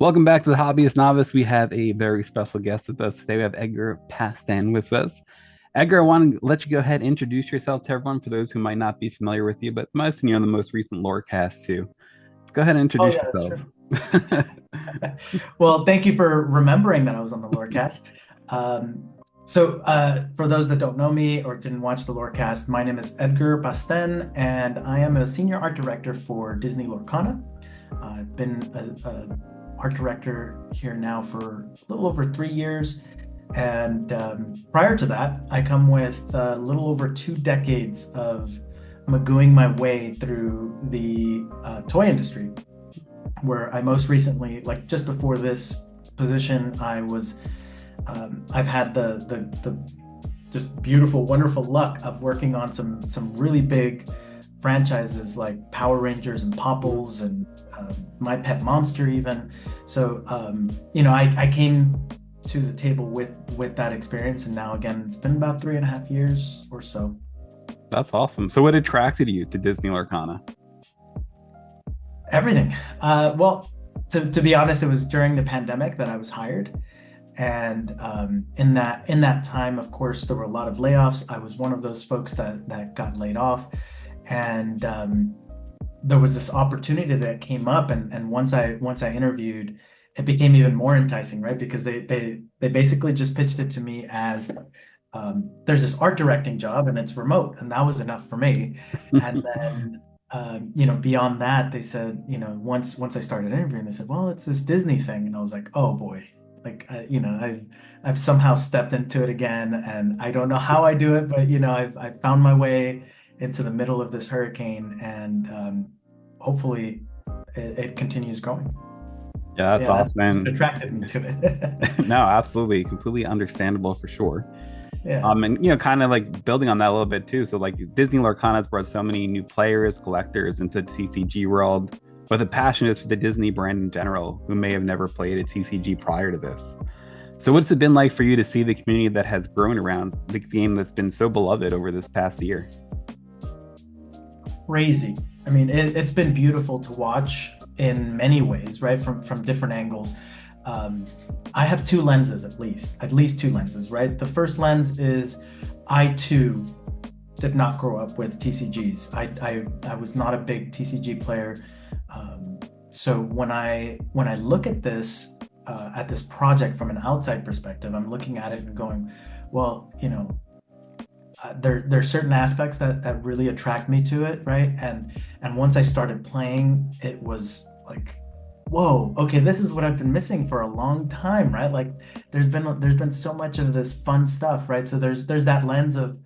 Welcome back to the Hobbyist Novice. We have a very special guest with us today. We have Edgar Pasten with us. Edgar, I want to let you go ahead and introduce yourself to everyone for those who might not be familiar with you, but most of you on the most recent Lorecast too. Let's go ahead and Oh introduce yeah, that's yourself. true. Well, thank you for remembering that I was on the Lorecast. Um, for those that don't know me or didn't watch the Lorecast, my name is Edgar Pasten, and I am a senior art director for Disney Lorcana. I've been a art director here now for a little over 3 years, and prior to that, I come with a little over 2 decades of magooing my way through the toy industry, where I most recently, like just before this position, I've had the just beautiful, wonderful luck of working on some really big franchises like Power Rangers and Popples and My Pet Monster even. I came to the table with that experience, and now again, it's been about 3.5 years or so. That's awesome. So, what attracted you to Disney Lorcana? Everything. Well, to be honest, it was during the pandemic that I was hired. And in that time, of course, there were a lot of layoffs. I was one of those folks that got laid off, and there was this opportunity that came up, and once I interviewed, it became even more enticing, right? Because they basically just pitched it to me as there's this art directing job and it's remote, and that was enough for me. And then beyond that, they said, once I started interviewing, they said, well, it's this Disney thing, and I was like, oh boy, like I've somehow stepped into it again, and I don't know how I do it, but I've found my way into the middle of this hurricane, and hopefully it continues growing. Yeah, that's Yeah, that's awesome. what And attracted me to it. no, absolutely, completely understandable for sure. Yeah. And kind of like building on that a little bit too. So like Disney Lorcana has brought so many new players, collectors into the TCG world, but the passion is for the Disney brand in general, who may have never played a TCG prior to this. So what's it been like for you to see the community that has grown around the game that's been so beloved over this past year? Crazy. I mean, it's been beautiful to watch in many ways, right? From different angles. Um, I have two lenses at least two lenses, right? The first lens is I too did not grow up with TCGs. I was not a big TCG player. So when I look at this project from an outside perspective, I'm looking at it and going, well, there's certain aspects that really attract me to it, right? And once I started playing, it was like, whoa, okay, this is what I've been missing for a long time, right? Like there's been so much of this fun stuff, right? So there's that lens of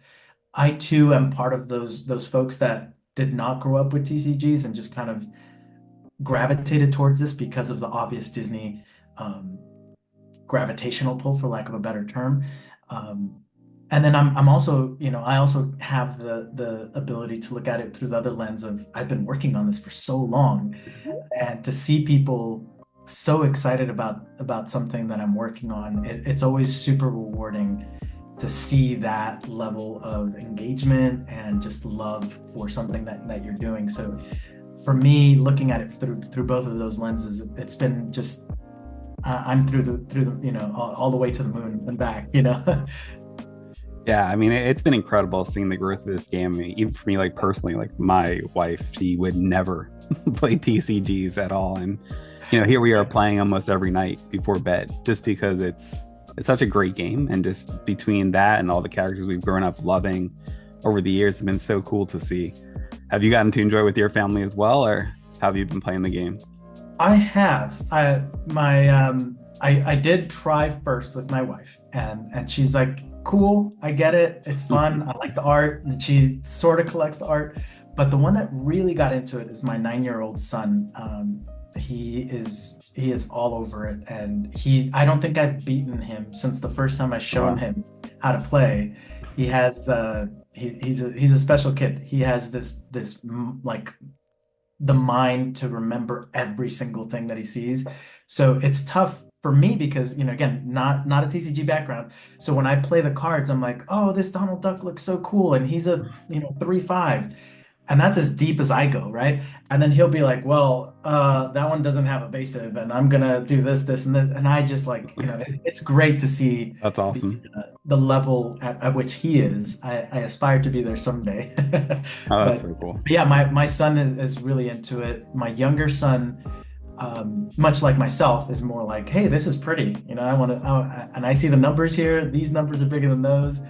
I too am part of those folks that did not grow up with TCGs and just kind of gravitated towards this because of the obvious Disney um, gravitational pull, for lack of a better term. Um, and then I'm also, I also have the ability to look at it through the other lens of I've been working on this for so long, and to see people so excited about something that I'm working on, it's always super rewarding to see that level of engagement and just love for something that you're doing. So for me, looking at it through both of those lenses, it's been just I'm through the all the way to the moon and back. Yeah, I mean, it's been incredible seeing the growth of this game. I mean, even for me, like personally, like my wife, she would never play TCGs at all, and here we are playing almost every night before bed, just because it's such a great game, and just between that and all the characters we've grown up loving over the years, it's been so cool to see. Have you gotten to enjoy with your family as well, or have you been playing the game? I have. I did try first with my wife, and she's like, cool, I get it. It's fun. I like the art, and she sort of collects the art. But the one that really got into it is my 9-year-old son. He is all over it, and I don't think I've beaten him since the first time I shown Wow. him how to play. He has he's a special kid. He has like the mind to remember every single thing that he sees. So it's tough for me because, again, not a TCG background. So when I play the cards, I'm like, oh, this Donald Duck looks so cool, and he's a 3/5. and that's as deep as I go, right? And then he'll be like, well, that one doesn't have evasive, and I'm gonna do this, and this. And I just like, it's great to see That's awesome. the level at which he is. I aspire to be there someday. Oh, that's But so cool. yeah, my son is really into it. My younger son, much like myself, is more like, hey, this is pretty. I want to, and I see the numbers here. These numbers are bigger than those.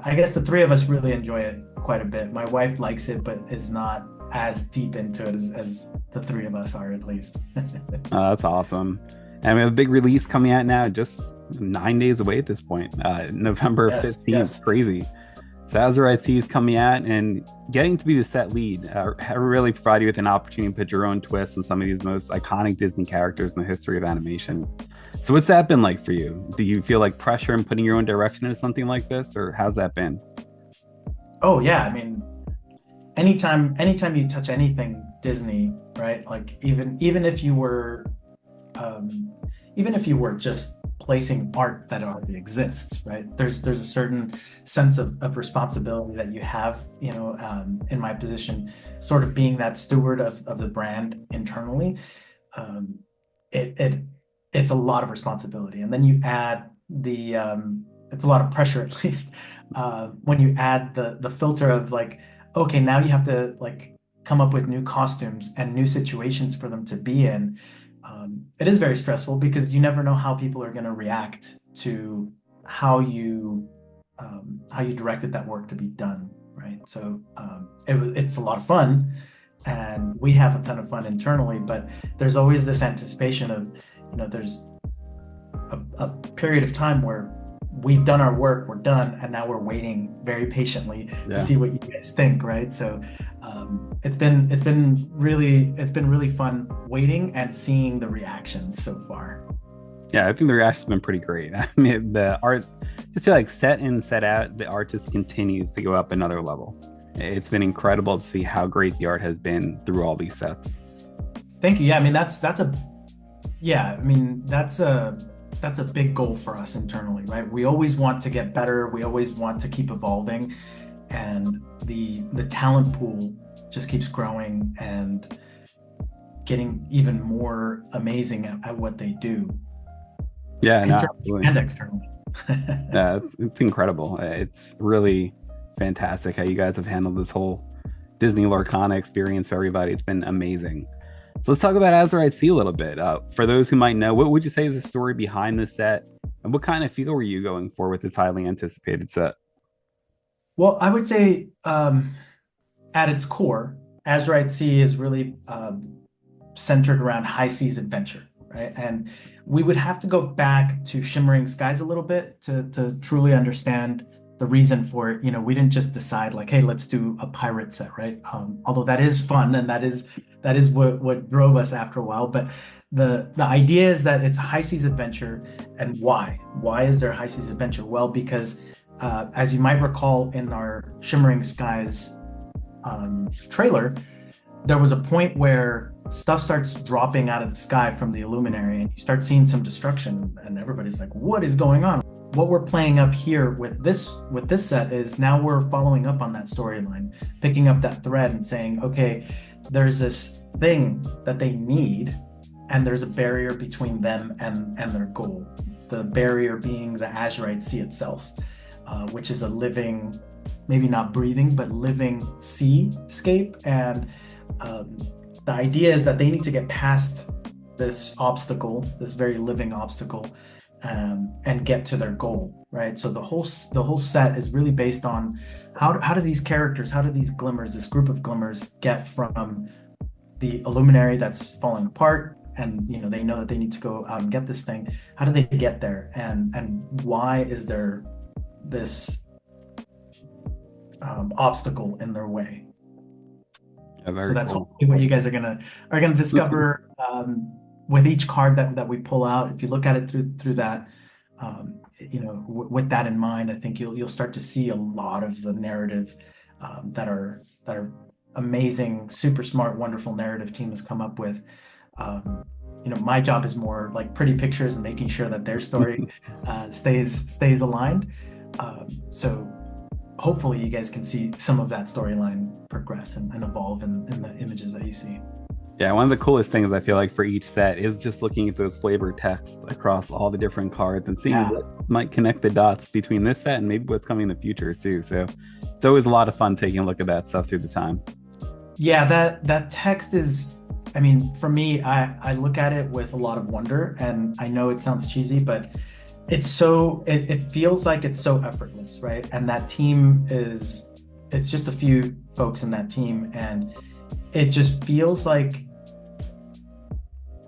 I guess the three of us really enjoy it quite a bit. My wife likes it, but is not as deep into it as the three of us are, at least. Oh, that's awesome. And we have a big release coming out now, just 9 days away at this point. November Yes, 15th. yes. Crazy. So Azurite C is coming out and getting to be the set lead really provide you with an opportunity to put your own twist on some of these most iconic Disney characters in the history of animation. So what's that been like for you? Do you feel like pressure in putting your own direction into something like this, or how's that been? Oh yeah, I mean, anytime you touch anything Disney, right? Like even if you were um, even if you were just placing art that already exists, right? There's a certain sense of responsibility that you have, in my position, sort of being that steward of the brand internally. Um, it it it's a lot of responsibility, and then you add it's a lot of pressure at least when you add the filter of like, okay, now you have to like come up with new costumes and new situations for them to be in. It is very stressful because you never know how people are going to react to how you how you directed that work to be done, right? So it's a lot of fun, and we have a ton of fun internally, but there's always this anticipation of, there's a period of time where we've done our work, we're done, and now we're waiting very patiently to Yeah. see what you guys think, right? So it's been really fun waiting and seeing the reactions so far. Yeah, I think the reaction's been pretty great. I mean, the art just feel like set in, set out, the art just continues to go up another level. It's been incredible to see how great the art has been through all these sets. Thank you. Yeah, I mean that's a yeah, I mean that's a big goal for us internally, right? We always want to get better. We always want to keep evolving, and the talent pool just keeps growing and getting even more amazing at what they do, Yeah, no, internally absolutely. and externally. Yeah, it's incredible. It's really fantastic how you guys have handled this whole Disney Lorcana experience for everybody. It's been amazing. So let's talk about Azurite Sea a little bit. For those who might know, what would you say is the story behind the set, and what kind of feel were you going for with this highly anticipated set? Well, I would say at its core, Azurite Sea is really centered around high seas adventure, right? And we would have to go back to Shimmering Skies a little bit to truly understand the reason for it. We didn't just decide like, hey, let's do a pirate set, right? Although that is fun, and that is what drove us after a while. But the idea is that it's a high seas adventure, and why? Why is there high seas adventure? Well, because as you might recall in our Shimmering Skies trailer, there was a point where stuff starts dropping out of the sky from the Illuminary, and you start seeing some destruction, and everybody's like, what is going on? What we're playing up here with this set is now we're following up on that storyline, picking up that thread and saying, okay, there's this thing that they need, and there's a barrier between them and their goal. The barrier being the Azurite Sea itself, which is a living, maybe not breathing, but living seascape. And um, the idea is that they need to get past this obstacle, this very living obstacle, and get to their goal, right? So the whole set is really based on how do these characters, how do these glimmers, this group of glimmers, get from the Illuminary that's falling apart, and they know that they need to go out and get this thing. How do they get there, and why is there this obstacle in their way? Yeah, So very that's cool. hopefully what you guys are gonna discover with each card that we pull out. If you look at it through that, with that in mind, I think you'll start to see a lot of the narrative that are amazing, super smart, wonderful narrative team has come up with. My job is more like pretty pictures and making sure that their story stays aligned. So hopefully you guys can see some of that storyline progress and evolve in the images that you see. Yeah, one of the coolest things I feel like for each set is just looking at those flavor texts across all the different cards and seeing Yeah. what might connect the dots between this set and maybe what's coming in the future too. So it's always a lot of fun taking a look at that stuff through the time. Yeah, that text is, I mean, for me, I look at it with a lot of wonder, and I know it sounds cheesy, but it feels like it's so effortless, right? And that team is, it's just a few folks in that team, and it just feels like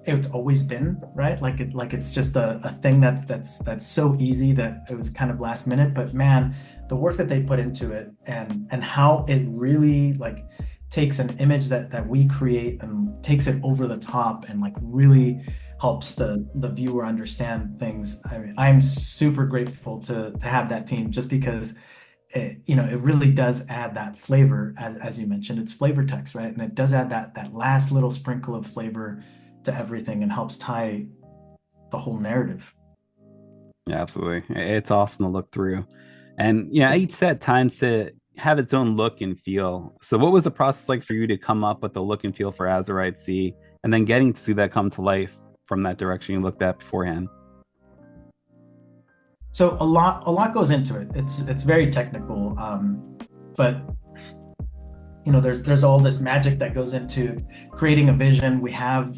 it's always been, right? Like it's just a thing that's so easy that it was kind of last minute. But man, the work that they put into it and how it really like takes an image that we create and takes it over the top and like really helps the viewer understand things. I mean, I'm super grateful to have that team just because it really does add that flavor, as you mentioned. It's flavor text, right? And it does add that last little sprinkle of flavor to everything and helps tie the whole narrative. Yeah, absolutely. It's awesome to look through. And yeah, each set tends to have its own look and feel. So what was the process like for you to come up with the look and feel for Azurite Sea and then getting to see that come to life from that direction you looked at beforehand? So a lot goes into it. It's very technical, but there's all this magic that goes into creating a vision. We have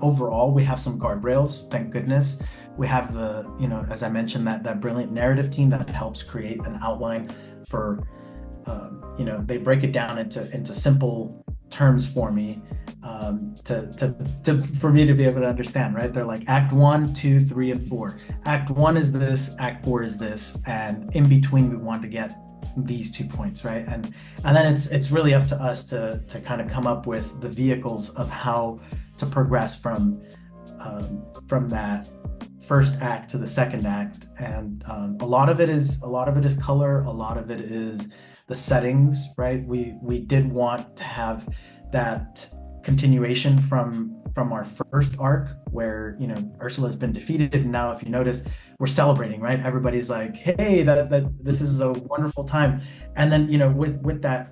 overall we have some guardrails, thank goodness. We have as I mentioned, that brilliant narrative team that helps create an outline for they break it down into simple terms for me, for me to be able to understand, right? They're like act one, two, three, and four. Act one is this, act four is this, and in between we want to get these 2 points, right? And then it's really up to us to kind of come up with the vehicles of how to progress from that first act to the second act. And a lot of it is color, a lot of it is the settings, right? We did want to have that continuation from our first arc where Ursula's been defeated, and now if you notice we're celebrating, right? Everybody's like, hey, that this is a wonderful time. And then with that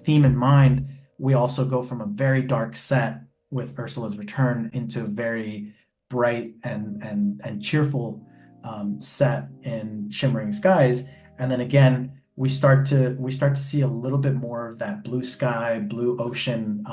theme in mind, we also go from a very dark set with Ursula's return into a very bright and cheerful set in Shimmering Skies. And then again, we start to see a little bit more of that blue sky, blue ocean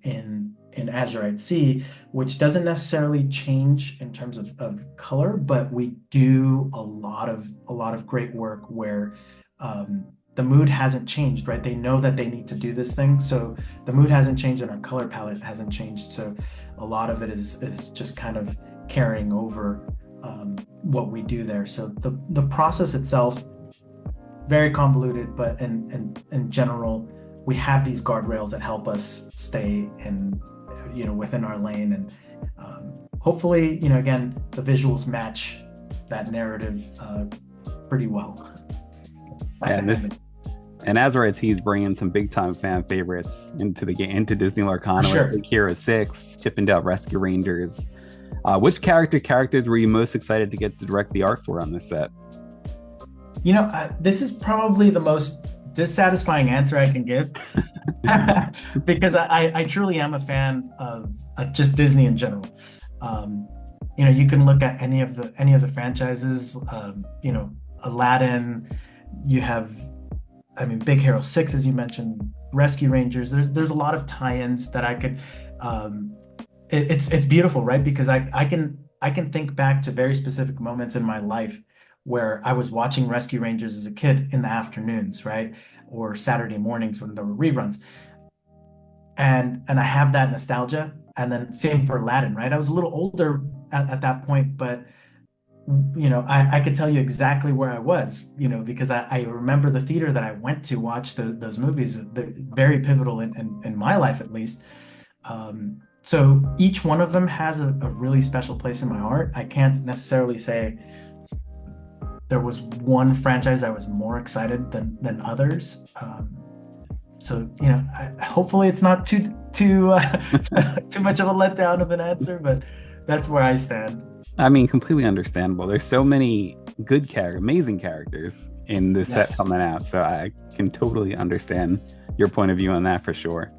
in Azurite Sea, which doesn't necessarily change in terms of color, but we do a lot of great work where the mood hasn't changed, right? They know that they need to do this thing, so the mood hasn't changed and our color palette hasn't changed. So a lot of it is just kind of carrying over what we do there. So the process itself, very convoluted, but in general, we have these guardrails that help us stay within our lane, and hopefully, again, the visuals match that narrative pretty well. And Azurite Sea is bringing some big time fan favorites into the game, into Disney Lorcana. Sure. Like Hero 6, Chippendale Rescue Rangers. Which characters were you most excited to get to direct the art for on this set? This is probably the most dissatisfying answer I can give because I truly am a fan of just Disney in general. You can look at any of the franchises. Aladdin. You have, I mean, Big Hero 6, as you mentioned, Rescue Rangers. There's a lot of tie-ins that I could. It's beautiful, right? Because I can think back to very specific moments in my life where I was watching Rescue Rangers as a kid in the afternoons, right? Or Saturday mornings when there were reruns. And I have that nostalgia. And then same for Aladdin, right? I was a little older at that point, but I could tell you exactly where I was, because I remember the theater that I went to watch those movies. They're very pivotal in my life, at least. So each one of them has a really special place in my heart. I can't necessarily say there was one franchise I was more excited than others. So hopefully it's not too too much of a letdown of an answer, but that's where I stand. I mean, completely understandable. There's so many good amazing characters in the set Yes. coming out. So I can totally understand your point of view on that for sure.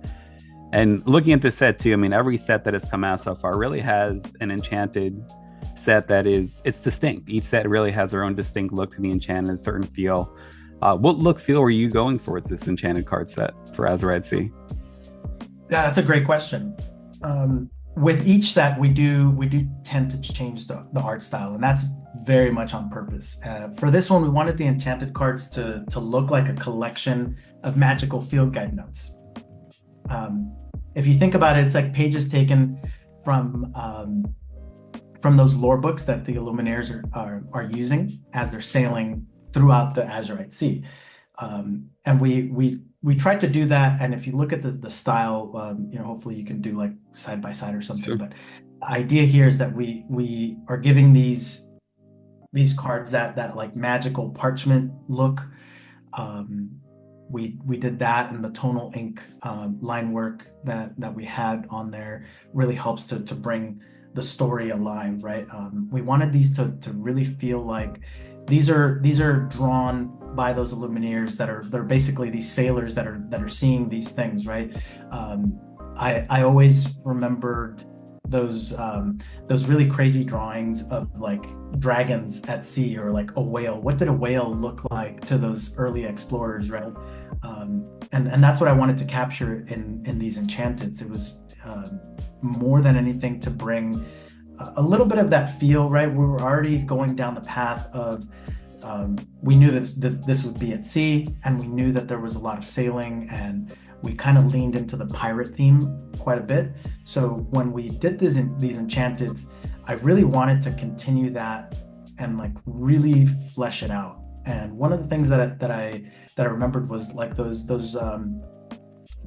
And looking at the set too, I mean, every set that has come out so far really has an enchanted set that is it's distinct. Each set really has their own distinct look to the enchanted, a certain feel. What look feel were you going for with this enchanted card set for Azurite Sea? Yeah, that's a great question. With each set, we do tend to change the art style, and that's very much on purpose. For this one, we wanted the enchanted cards to look like a collection of magical field guide notes. If you think about it, it's like pages taken from those lore books that the Illuminaires are using as they're sailing throughout the Azurite Sea. And we tried to do that. And if you look at the style, hopefully you can do like side by side or something. Sure. But the idea here is that we are giving these cards that like magical parchment look. We did that, and the tonal ink line work that we had on there really helps to bring the story alive, right? We wanted these to really feel like these are drawn by those Illumineers they're basically these sailors that are seeing these things, right? I always remembered those really crazy drawings of like dragons at sea, or like a whale. What did a whale look like to those early explorers, right? And that's what I wanted to capture in these enchanteds. It was more than anything to bring a little bit of that feel, right? We were already going down the path of we knew that this would be at sea, and we knew that there was a lot of sailing, and we kind of leaned into the pirate theme quite a bit. So when we did these enchanteds, I really wanted to continue that and like really flesh it out. And one of the things that I remembered was like those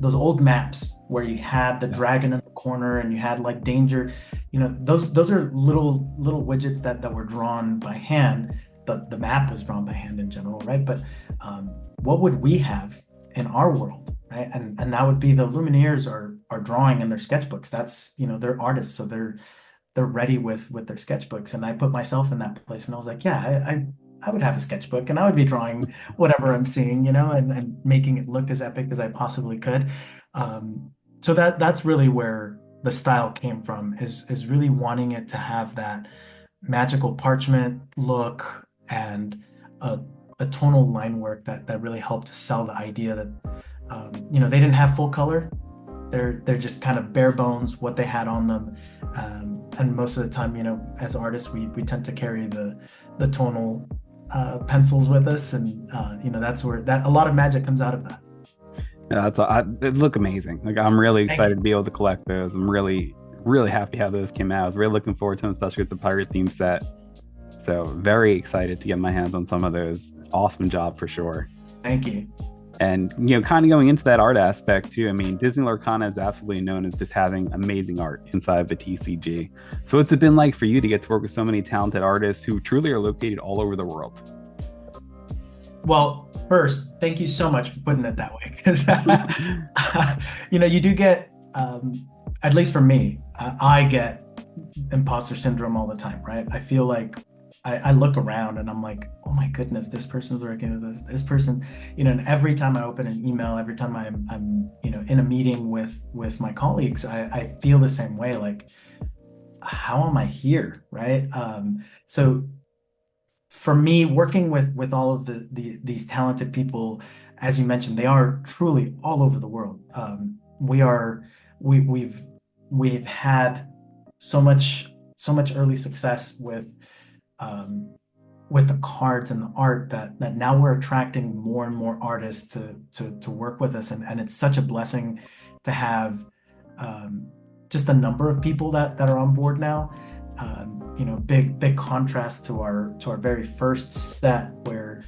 old maps where you had the dragon in the corner and you had like danger. Those are little widgets that were drawn by hand. The map was drawn by hand in general, right? But what would we have in our world, right? And that would be the Lumineers are drawing in their sketchbooks. That's they're artists, so they're ready with their sketchbooks. And I put myself in that place, and I was like, yeah, I would have a sketchbook, and I would be drawing whatever I'm seeing, and making it look as epic as I possibly could. So that's really where the style came from, is really wanting it to have that magical parchment look and a tonal line work that really helped to sell the idea that they didn't have full color. They're just kind of bare bones what they had on them, and most of the time, as artists, we tend to carry the tonal pencils with us, and that's where a lot of magic comes out of that. Yeah, they look amazing. Like, I'm really excited to be able to collect those. I'm really, really happy how those came out. I was really looking forward to them, especially with the pirate theme set. So very excited to get my hands on some of those. Awesome job for sure. Thank you. And kind of going into that art aspect too. I mean, Disney Lorcana is absolutely known as just having amazing art inside of the TCG. So what's it been like for you to get to work with so many talented artists who truly are located all over the world? Well, first, thank you so much for putting it that way, because you do get, at least for me, I get imposter syndrome all the time, right? I feel like I look around and I'm like, oh my goodness, this person's working with this person, and every time I open an email, every time I'm in a meeting with my colleagues, I feel the same way, like, how am I here, right? So for me, working with all of these talented people, as you mentioned, they are truly all over the world. We've had so much early success with the cards and the art that now we're attracting more and more artists to work with us, and it's such a blessing to have just the number of people that are on board now. Big contrast to our very first set, where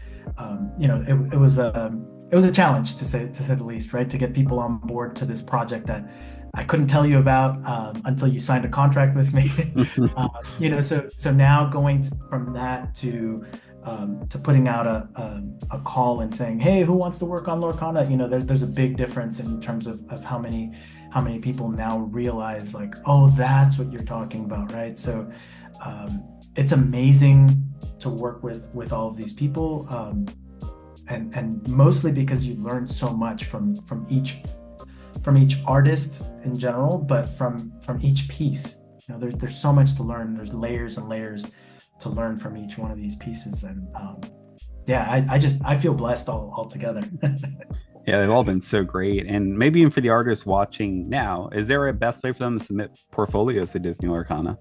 it was a challenge to say the least, right? To get people on board to this project that I couldn't tell you about until you signed a contract with me. So now going from that to putting out a call and saying, hey, who wants to work on Lorcana? There's a big difference in terms of how many people now realize, like, oh, that's what you're talking about, right? So it's amazing to work with all of these people. and mostly because you learn so much from each artist in general, but from each piece. There's so much to learn. There's layers and layers to learn from each one of these pieces, and yeah, I feel blessed altogether. Yeah, they've all been so great. And maybe even for the artists watching now, is there a best way for them to submit portfolios to Disney Lorcana?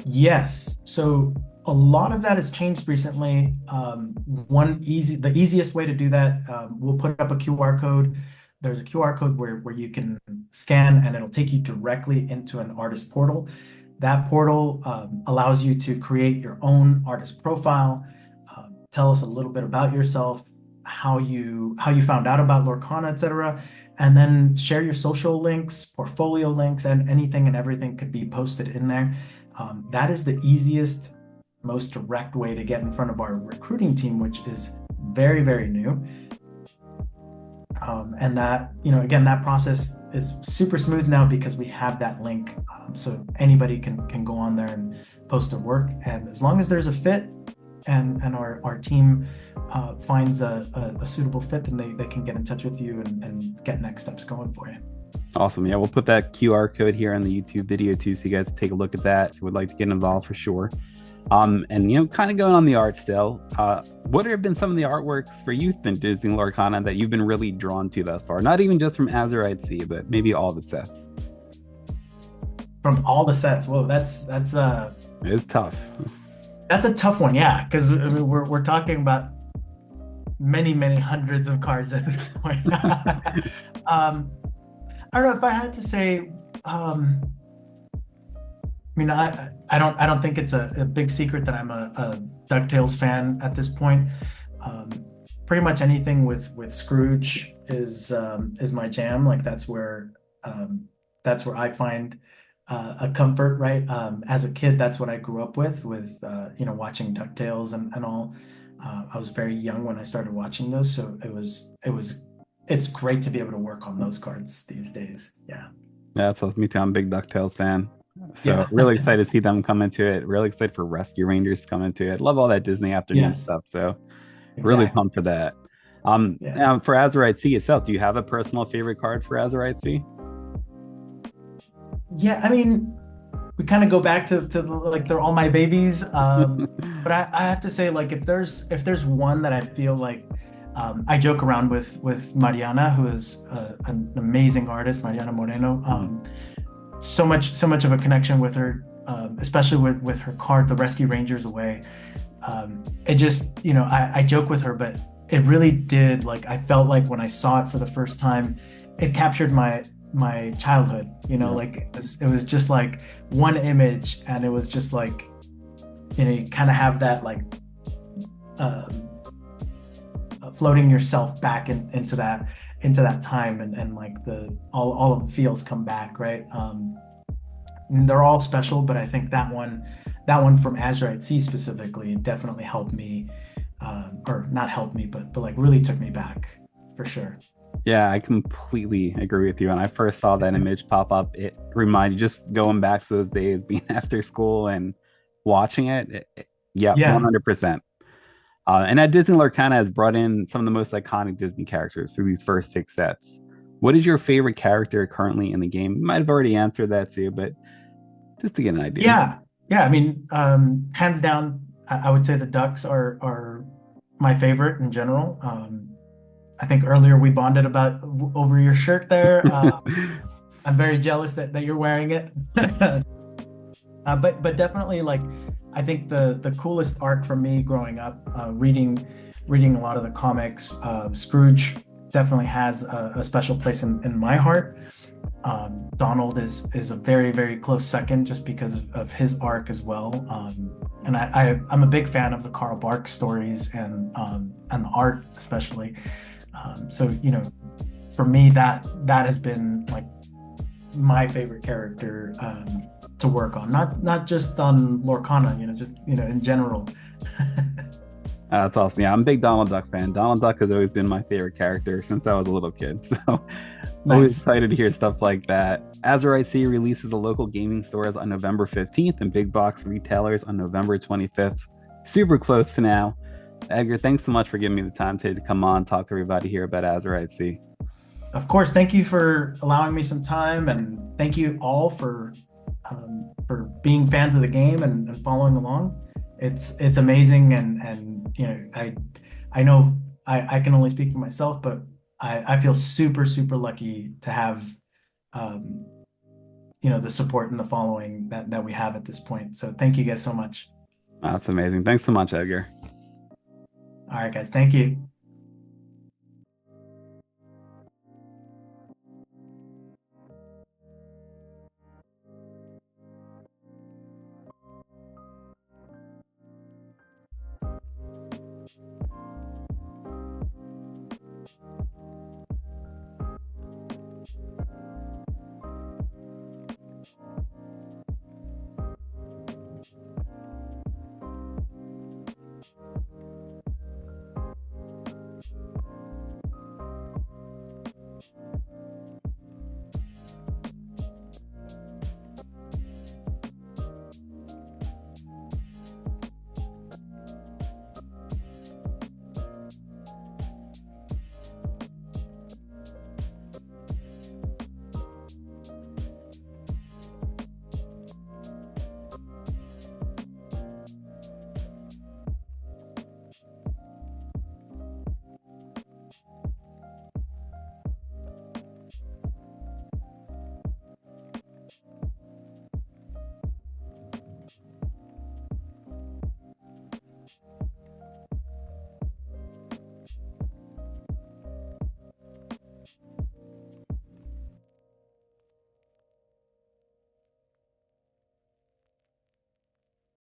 Yes. So a lot of that has changed recently. The easiest way to do that, we'll put up a QR code. There's a QR code where you can scan and it'll take you directly into an artist portal. That portal allows you to create your own artist profile, tell us a little bit about yourself, how you found out about Lorcana, etc. And then share your social links, portfolio links, and anything and everything could be posted in there. That is the easiest, most direct way to get in front of our recruiting team, which is very, very new. And that, again, that process is super smooth now because we have that link. So anybody can go on there and post their work. And as long as there's a fit and our team finds a suitable fit, then they can get in touch with you and get next steps going for you. Awesome. Yeah, we'll put that QR code here on the YouTube video too, so you guys take a look at that if you would like to get involved for sure. And kind of going on the art still, what have been some of the artworks for youth in Disney Lorcana that you've been really drawn to thus far? Not even just from Azurite Sea, but maybe all the sets. From all the sets, whoa, that's It's tough. That's a tough one, yeah, because I mean, we're talking about many, many hundreds of cards at this point. I don't know if I had to say. I mean, I don't think it's a big secret that I'm a DuckTales fan at this point. Pretty much anything with Scrooge is my jam. Like that's where I find a comfort, right? As a kid, that's what I grew up with watching DuckTales and all. I was very young when I started watching those, so it's great to be able to work on those cards these days. Yeah. Yeah, so me too. I'm a big DuckTales fan. So Yeah. really excited to see them come into it. Really excited for Rescue Rangers to come into it. Love all that Disney afternoon Yes. stuff. So really Exactly. pumped for that. Yeah. Now for Azurite Sea itself, do you have a personal favorite card for Azurite Sea? Yeah, I mean, we kind of go back to like they're all my babies. But I have to say, like if there's one that I feel like I joke around with Mariana, who is an amazing artist, Mariana Moreno. So much of a connection with her, especially with her card, The Rescue Rangers Away. It just, I joke with her, but it really did, like, I felt like when I saw it for the first time, it captured my childhood, like it was just like one image, and it was just like, you kind of have that like floating yourself back into that time, and like all of the feels come back, right? And they're all special, but I think that one from Azurite Sea specifically definitely helped me, or not helped me, but like really took me back for sure. Yeah, I completely agree with you. When I first saw that image pop up, it reminded just going back to those days, being after school and watching it. Yeah, Yeah. 100%. And that Disney Lorcana has brought in some of the most iconic Disney characters through these first 6 sets. What is your favorite character currently in the game? You might have already answered that too, but just to get an idea. Yeah. I mean, hands down, I would say the Ducks are my favorite in general. I think earlier we bonded over your shirt there. I'm very jealous that you're wearing it. But definitely, like, I think the coolest arc for me growing up, reading a lot of the comics, Scrooge definitely has a special place in my heart. Donald is a very, very close second just because of his arc as well. And I'm a big fan of the Carl Barks stories and the art especially. So for me that has been like my favorite character to work on, not just on Lorcana, just in general. That's awesome. Yeah, I'm a big Donald Duck fan. Donald Duck has always been my favorite character since I was a little kid. So always excited to hear stuff like that. Azurite Sea releases the local gaming stores on November 15th and big box retailers on November 25th. Super close to now. Edgar, thanks so much for giving me the time today to come on, talk to everybody here about Azurite Sea. Of course, thank you for allowing me some time, and thank you all for being fans of the game and following along. It's amazing, and I know I can only speak for myself, but I feel super lucky to have um, the support and the following that we have at this point. So thank you guys so much. That's amazing. Thanks so much, Edgar. All right, guys, thank you.